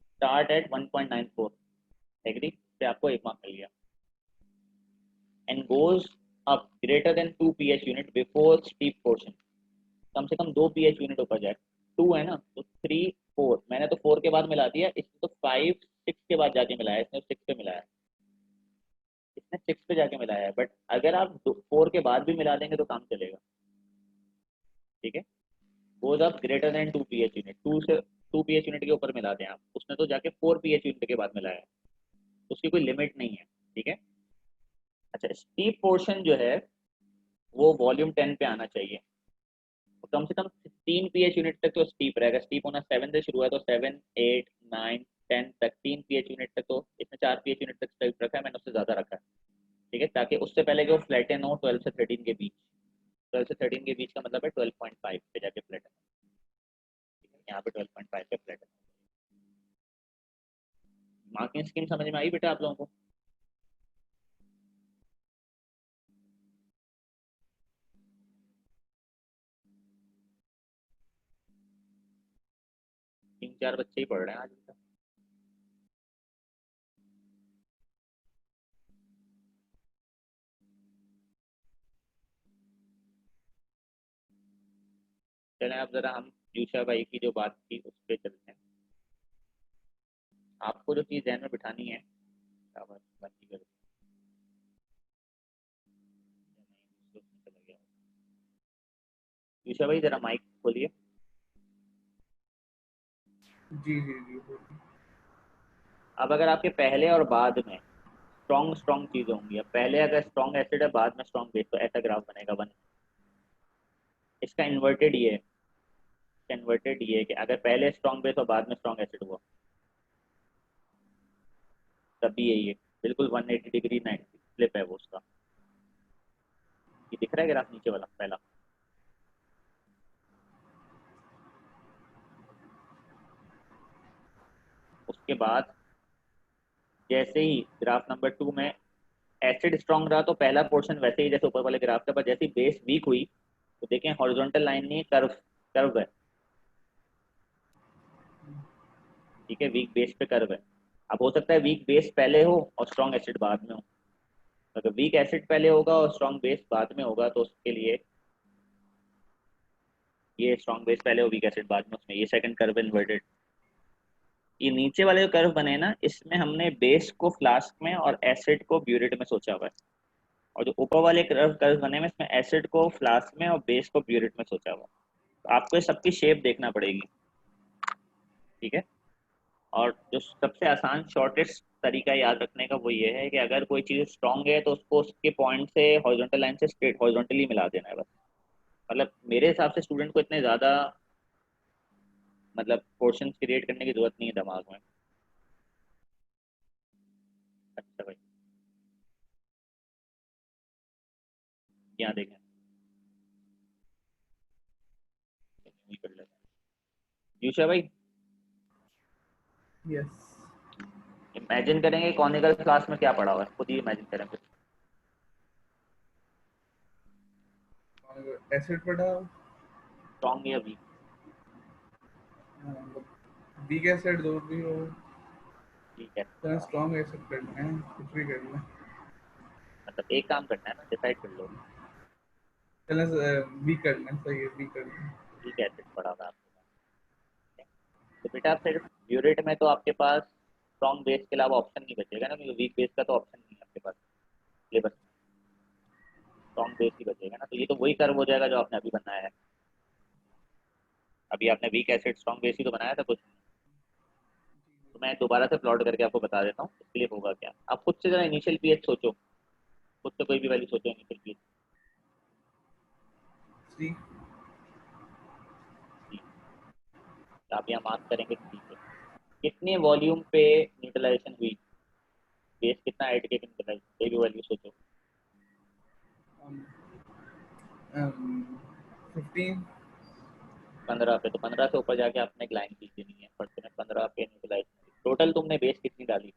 Speaker 1: स्टार्ट एट 1.94 एग्री से आपको 1 मार्क मिल गया। And goes up greater than 2 pH unit before steep portion. कम से कम 2 pH यूनिट ऊपर जाए। 2 है ना तो 3 4, मैंने तो 4 के बाद मिला दिया, इसने तो 5 6 के बाद जाके मिलाया, इसने 6 पे मिलाया, इसने 6 पे जाके मिलाया है। बट अगर आप 4 के बाद भी मिला देंगे तो काम चलेगा। ठीक है, goes up greater than 2 pH unit, 2 से 2 pH यूनिट के ऊपर मिला दें आप। उसने तो जाके 4 pH यूनिट के बाद मिलाया है, उसकी कोई लिमिट नहीं है। ठीक है। अच्छा, स्टीप पोर्शन जो है वो वॉल्यूम 10 पे आना चाहिए। तो कम से कम 3 pH यूनिट तक तो स्टीप रहेगा। स्टीप होना 7 से शुरू है, तो 7 8 9 10 तक 3 pH यूनिट तक। तो इसमें 4 pH यूनिट तक स्टीप रखा है, मैंने उससे ज़्यादा रखा है। ठीक है, ताकि उससे पहले कि वो फ्लैटन हो 12 से 13 के बीच। 12 से 13 के बीच का मतलब है 12.5 पे जाके फ्लैटन। यहाँ पे 12.5 पे फ्लैटन। मार्किंग स्कीम समझ में आई बेटा आप लोगों को? तीन चार बच्चे ही पढ़ रहे हैं आज तक। चलें अब जरा हम यूशा भाई की जो बात थी उस पर चलते हैं। आपको जो चीज़ ध्यान में बिठानी है, बाकी कर यूशा भाई जरा माइक खोलिए।
Speaker 3: जी जी जी।
Speaker 1: अब अगर आपके पहले और बाद में स्ट्रॉन्ग स्ट्रॉन्ग चीजें होंगी। अब पहले अगर स्ट्रॉन्ग एसिड है बाद में स्ट्रॉन्ग बेस, तो ऐसा ग्राफ बनेगा वन। इसका इन्वर्टेड ये है, इसका इन्वर्टेड ये है कि अगर पहले स्ट्रॉन्ग बेस और बाद में स्ट्रॉन्ग एसिड हुआ तभी यही है। बिल्कुल 180 डिग्री 90 फ्लिप है वो उसका। ये दिख रहा है ग्राफ नीचे वाला पहला। उसके बाद जैसे ही ग्राफ नंबर 2 में एसिड स्ट्रॉन्ग रहा तो पहला पोर्शन वैसे ही जैसे ऊपर वाले ग्राफ का, पर जैसे ही बेस वीक हुई तो देखें हॉरिजॉन्टल लाइन नहीं, कर्व कर्व है। ठीक है, वीक बेस पे कर्व है। अब हो सकता है वीक बेस पहले हो और स्ट्रॉन्ग एसिड बाद में हो। अगर वीक एसिड पहले होगा और स्ट्रॉन्ग बेस बाद में होगा तो उसके लिए ये स्ट्रॉन्ग बेस पहले हो वीक एसिड बाद में, उसमें ये सेकंड कर्व इन्वर्टेड। ये नीचे वाले जो कर्व बने ना, इसमें हमने बेस को फ्लास्क में और एसिड को ब्यूरेट में सोचा हुआ है। और जो ऊपर वाले कर्व कर्व बने में, इसमें एसिड को फ्लास्क में और बेस को ब्यूरेट में सोचा हुआ है। तो आपको ये सबकी शेप देखना पड़ेगी। ठीक है, और जो सबसे आसान शॉर्टेस्ट तरीका याद रखने का वो ये है कि अगर कोई चीज़ स्ट्रांग है तो उसको उसके पॉइंट से हॉरिजॉन्टल लाइन से स्ट्रेट हॉरिजॉन्टली मिला देना है बस। मतलब मेरे हिसाब से स्टूडेंट को इतने ज़्यादा मतलब पोर्शन क्रिएट करने की जरूरत नहीं है दिमाग में। अच्छा भाई, यहाँ देखें, ये कर लेते हैं। यूशा भाई,
Speaker 3: यस।
Speaker 1: इमेजिन करेंगे कॉनिकल क्लास में क्या पढ़ा हुआ है, खुद ही इमेजिन करें फिर।
Speaker 3: एसिड पढ़ा,
Speaker 1: स्ट्रॉन्ग या वीक?
Speaker 3: वीक एसिड जो भी हो,
Speaker 1: ठीक है,
Speaker 3: तो स्ट्रॉन्ग एसिड करना है, कुछ भी करना है।
Speaker 1: मतलब एक काम करना है ना, डिसाइड कर लो।
Speaker 3: चलो वीक करना है, सही है, वीक करना है।
Speaker 1: वीक एसिड पढ़ा हुआ है आपके पास, ठीक है? तो बेटा सिर्फ ब्यूरेट में तो आपके पास स्ट्रॉन्ग बेस के अलावा ऑप्शन नहीं बचेगा ना, क्योंकि वीक बेस का तो ऑप्शन नहीं है आपके पास सिलेबस में। स्ट्रॉन्ग बेस ही बचेगा ना, तो ये तो वही कर्व हो जाएगा जो आपने अभी बनाया है। अभी आपने वीक एसिड स्ट्रॉन्ग बेस ही तो बनाया था कुछ। तो मैं दोबारा से प्लॉट करके आपको बता देता हूँ इसके लिए होगा क्या। आप खुद से जरा इनिशियल पीएच सोचो, खुद से कोई भी वैल्यू सोचो इनिशियल पीएच।
Speaker 3: सी।
Speaker 1: आप यहाँ मार्क करेंगे 3 पे। कितने वॉल्यूम पे न्यूट्रलाइजेशन हुई, बेस कितना ऐड किया न्यूट्रलाइजेशन, कोई भी वैल्यू सोचो।
Speaker 3: 15।
Speaker 1: 15 पे, तो 15 से ऊपर जाके आपने एक लाइन खींच देनी है, फर्स्ट में 15 पे न्यूट्रलाइजेशन। टोटल तुमने बेस कितनी डाली?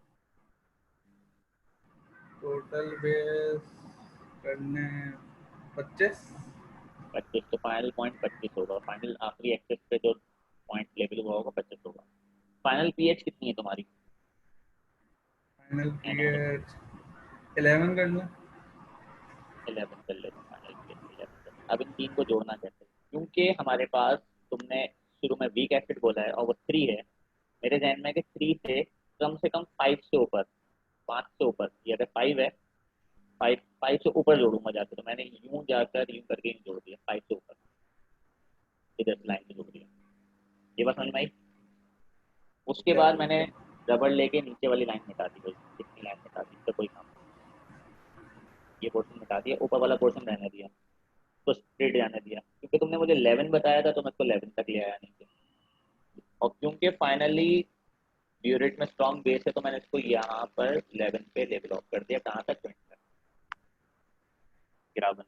Speaker 3: टोटल बेस करने 25।
Speaker 1: 25, तो फाइनल पॉइंट 25 होगा। फाइनल आखिरी एक्सेस पे जो पॉइंट लेवल हुआ होगा 25 होगा। फाइनल पीएच कितनी है तुम्हारी?
Speaker 3: फाइनल
Speaker 1: एनएच
Speaker 3: पीएच 11 करना।
Speaker 1: 11 कर लेते, फाइनल पीएच 11 कर। अब इन तीन को जोड़ना कैसे, क्योंकि हमारे पास तुमने शुरू में वीक एसिड बोला है और वो 3 है। मेरे जहन में कि 3 से कम 5 से ऊपर, 5 से ऊपर, ये अगर 5 है, 5 से ऊपर जोड़ूंगा जाकर, तो मैंने यूं जाकर यूं करके यूं जोड़ दिया 5 से ऊपर, इधर लाइन में जोड़ दिया। ये बात समझ में आई? उसके
Speaker 3: या
Speaker 1: बाद मैंने रबड़ लेके नीचे वाली लाइन मिटा दी भाई, इतनी लाइन मिटा दी, इसका कोई काम नहीं। ये पोर्शन मिटा दिया, ऊपर वाला पोर्शन रहने दिया, तो स्ट्रेट जाने दिया, क्योंकि तुमने मुझे 11 बताया था तो मैं इसको 11 तक ले आया नीचे। और क्योंकि फाइनली ब्यूरेट में स्ट्रॉन्ग बेस है तो मैंने इसको यहाँ पर 11 पे लेवल ऑफ कर दिया। कहाँ तक? 20 तक गिरा बन।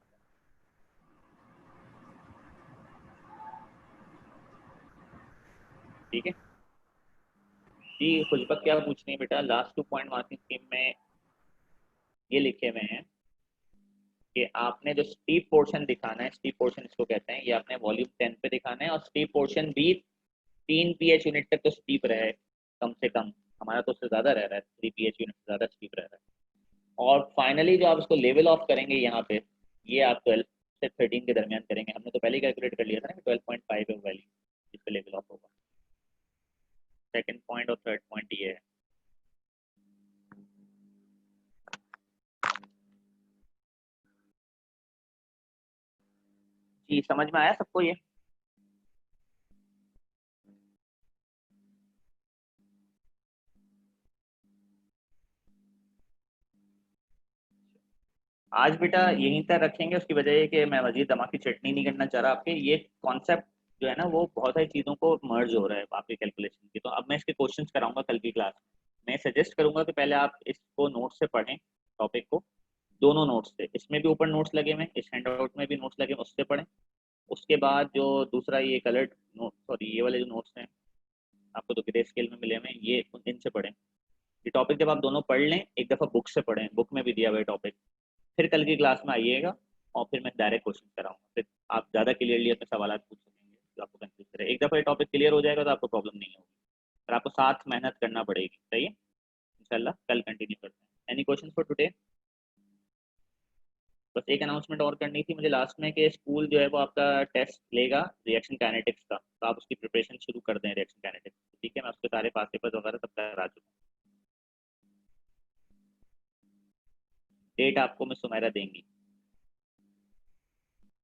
Speaker 1: ठीक है जी। खुशबक क्या पूछनी है बेटा, लास्ट 2 पॉइंट मार्किंग स्कीम में ये लिखे हुए हैं कि आपने जो स्टीप पोर्शन दिखाना है, स्टीप पोर्शन इसको कहते हैं, ये आपने वॉल्यूम 10 पे दिखाना है। और स्टीप पोर्शन भी 3 पीएच यूनिट तक तो स्टीप रहा है कम से कम। हमारा तो उससे ज़्यादा रह रहा है, 3 पीएच यूनिट से ज़्यादा स्टीप रह रहा है। और फाइनली जो आप इसको लेवल ऑफ करेंगे यहाँ पे, ये आप 12 से 13 के दरमियान करेंगे। हमने तो पहले ही कैलकुलेट कर लिया था ना कि 12.5 है वैल्यू जिस पे लेवल ऑफ होगा। सेकंड पॉइंट और थर्ड पॉइंट ये है। जी समझ में आया सबको ये? आज बेटा यहीं तक रखेंगे, उसकी वजह है कि मैं मजीद दिमाग की चटनी नहीं करना चाह रहा आपके। ये कॉन्सेप्ट जो है ना वो बहुत सारी चीज़ों को मर्ज हो रहा है आपकी कैलकुलेशन की। तो अब मैं इसके क्वेश्चंस कराऊंगा कल की क्लास में। मैं सजेस्ट करूंगा कि पहले आप इसको नोट से पढ़ें, टॉपिक को दोनों नोट्स से। इसमें भी ऊपर नोट्स लगे हुए हैं, इस हैंड आउट में भी नोट्स लगे हुए, उससे पढ़ें। उसके बाद जो दूसरा ये कलर्ड नोट, सॉरी ये वाले जो नोट्स हैं आपको तो ग्रे स्केल में मिले हुए हैं, ये इनसे पढ़ें। ये टॉपिक जब आप दोनों पढ़ लें, एक दफ़ा बुक से पढ़ें, बुक में भी दिया हुआ है टॉपिक। फिर कल की क्लास में आइएगा और फिर मैं डायरेक्ट क्वेश्चन कराऊंगा, फिर आप ज़्यादा क्लियरली अपने सवाल पूछ सकेंगे जो आपको कंफ्यूज करे। एक दफ़ा ये टॉपिक क्लियर हो जाएगा तो आपको प्रॉब्लम नहीं होगी, पर आपको साथ मेहनत करना पड़ेगी। सही है, इंशाल्लाह कल कंटिन्यू करते हैं। Any question for today? बस एक अनाउंसमेंट और करनी थी मुझे लास्ट में कि स्कूल जो है वो आपका टेस्ट लेगा रिएक्शन काइनेटिक्स का, तो आप उसकी प्रिपरेशन शुरू कर दें रिएक्शन काइनेटिक्स। ठीक है, मैं उसके सारे पास पेपर्स वगैरह सब करा चुका हूँ। डेट आपको मैं सुमेरा देंगी।